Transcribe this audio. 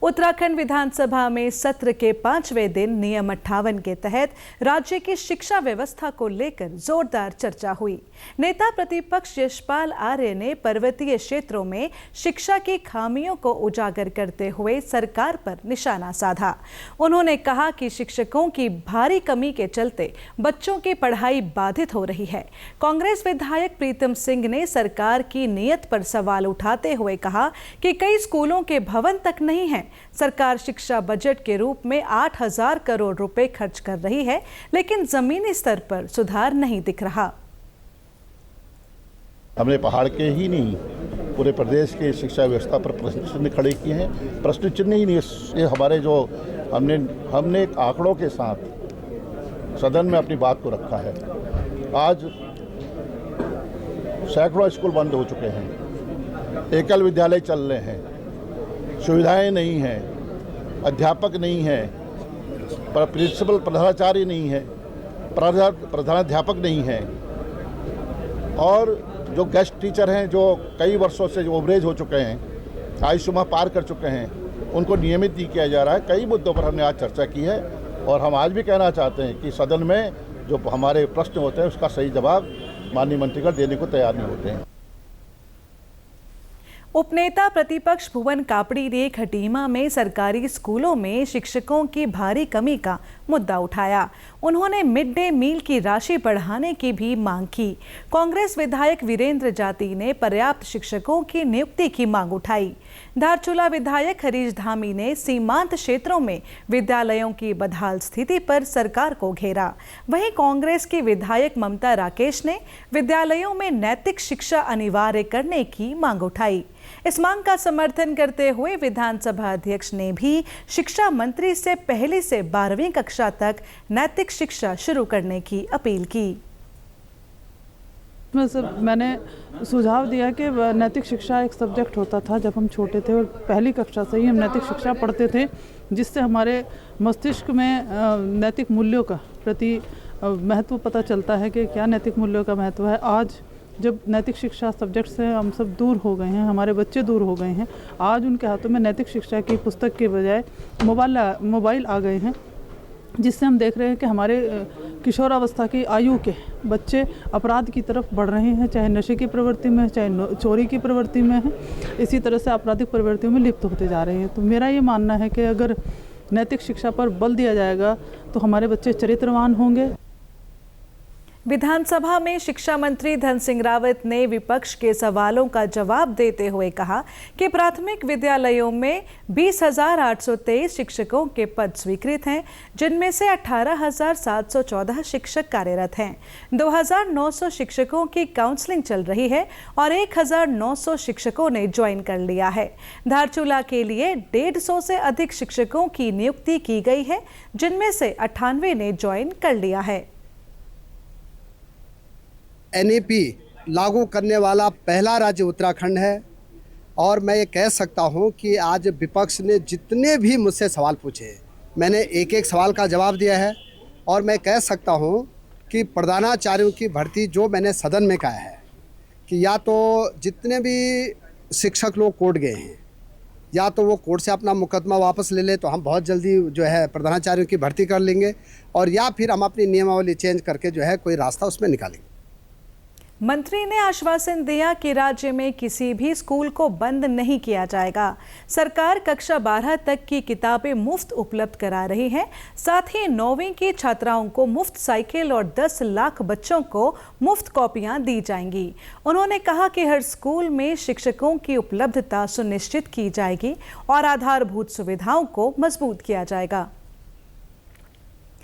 उत्तराखंड विधानसभा में सत्र के 5वें दिन नियम 58 के तहत राज्य की शिक्षा व्यवस्था को लेकर जोरदार चर्चा हुई। नेता प्रतिपक्ष यशपाल आर्य ने पर्वतीय क्षेत्रों में शिक्षा की खामियों को उजागर करते हुए सरकार पर निशाना साधा। उन्होंने कहा कि शिक्षकों की भारी कमी के चलते बच्चों की पढ़ाई बाधित हो रही है। कांग्रेस विधायक प्रीतम सिंह ने सरकार की नीयत पर सवाल उठाते हुए कहा कि कई स्कूलों के भवन तक नहीं हैं। सरकार शिक्षा बजट के रूप में 8,000 करोड़ रुपए खर्च कर रही है, लेकिन जमीनी स्तर पर सुधार नहीं दिख रहा। हमने पहाड़ के ही नहीं पूरे प्रदेश के शिक्षा व्यवस्था पर प्रश्न चिन्ह खड़े किए हैं। प्रश्न चिन्ह ही नहीं, ये हमारे जो हमने एक आंकड़ों के साथ सदन में अपनी बात को रखा है। आज सैकड़ों स्कूल बंद हो चुके हैं, एकल विद्यालय चल रहे हैं, सुविधाएं नहीं हैं, अध्यापक नहीं है, प्रिंसिपल प्रधानाचार्य नहीं है, प्रधानाध्यापक नहीं है, और जो गेस्ट टीचर हैं जो कई वर्षों से जो ओवरेज हो चुके हैं, आयु सीमा पार कर चुके हैं, उनको नियमित नहीं किया जा रहा है। कई मुद्दों पर हमने आज चर्चा की है और हम आज भी कहना चाहते हैं कि सदन में जो हमारे प्रश्न होते हैं उसका सही जवाब माननीय मंत्रीगण देने को तैयार नहीं होते हैं। उपनेता प्रतिपक्ष भुवन कापड़ी ने खटीमा में सरकारी स्कूलों में शिक्षकों की भारी कमी का मुद्दा उठाया। उन्होंने मिड डे मील की राशि बढ़ाने की भी मांग की। कांग्रेस विधायक वीरेंद्र जाती ने पर्याप्त शिक्षकों की नियुक्ति की मांग उठाई। धारचूला विधायक हरीश धामी ने सीमांत क्षेत्रों में विद्यालयों की बदहाल स्थिति पर सरकार को घेरा। वहीं कांग्रेस की विधायक ममता राकेश ने विद्यालयों में नैतिक शिक्षा अनिवार्य करने की मांग उठाई। इस मांग का समर्थन करते हुए विधानसभा अध्यक्ष ने भी शिक्षा मंत्री से पहली से 12वीं कक्षा तक नैतिक शिक्षा शुरू करने की अपील की। मैंने सुझाव दिया कि नैतिक शिक्षा एक सब्जेक्ट होता था जब हम छोटे थे और पहली कक्षा से ही हम नैतिक शिक्षा पढ़ते थे, जिससे हमारे मस्तिष्क में नैतिक मूल्यों का प्रति महत्व पता चलता है कि क्या नैतिक मूल्यों का महत्व है। आज जब नैतिक शिक्षा सब्जेक्ट से हम सब दूर हो गए हैं, हमारे बच्चे दूर हो गए हैं, आज उनके हाथों में नैतिक शिक्षा की पुस्तक के बजाय मोबाइल आ गए हैं, जिससे हम देख रहे हैं कि हमारे किशोरावस्था की आयु के बच्चे अपराध की तरफ बढ़ रहे हैं, चाहे नशे की प्रवृत्ति में, चाहे चोरी की प्रवृत्ति में है, इसी तरह से आपराधिक प्रवृत्तियों में लिप्त होते जा रहे हैं। तो मेरा ये मानना है कि अगर नैतिक शिक्षा पर बल दिया जाएगा तो हमारे बच्चे चरित्रवान होंगे। विधानसभा में शिक्षा मंत्री धन सिंह रावत ने विपक्ष के सवालों का जवाब देते हुए कहा कि प्राथमिक विद्यालयों में 20,823 शिक्षकों के पद स्वीकृत हैं, जिनमें से 18,714 शिक्षक कार्यरत हैं। 2,900 शिक्षकों की काउंसलिंग चल रही है और 1,900 शिक्षकों ने ज्वाइन कर लिया है। धारचूला के लिए 150 से अधिक शिक्षकों की नियुक्ति की गई है, जिनमें से 98 ने ज्वाइन कर लिया है। एनईपी लागू करने वाला पहला राज्य उत्तराखंड है और मैं ये कह सकता हूँ कि आज विपक्ष ने जितने भी मुझसे सवाल पूछे, मैंने एक एक सवाल का जवाब दिया है। और मैं कह सकता हूँ कि प्रधानाचार्यों की भर्ती जो मैंने सदन में कहा है कि या तो जितने भी शिक्षक लोग कोर्ट गए हैं, या तो वो कोर्ट से अपना मुकदमा वापस ले ले तो हम बहुत जल्दी जो है प्रधानाचार्यों की भर्ती कर लेंगे, और या फिर हम अपनी नियमावली चेंज करके जो है कोई रास्ता उसमें निकालेंगे। मंत्री ने आश्वासन दिया कि राज्य में किसी भी स्कूल को बंद नहीं किया जाएगा। सरकार कक्षा 12 तक की किताबें मुफ्त उपलब्ध करा रही है। साथ ही 9वीं की छात्राओं को मुफ्त साइकिल और 10 लाख बच्चों को मुफ्त कॉपियां दी जाएंगी। उन्होंने कहा कि हर स्कूल में शिक्षकों की उपलब्धता सुनिश्चित की जाएगी और आधारभूत सुविधाओं को मजबूत किया जाएगा।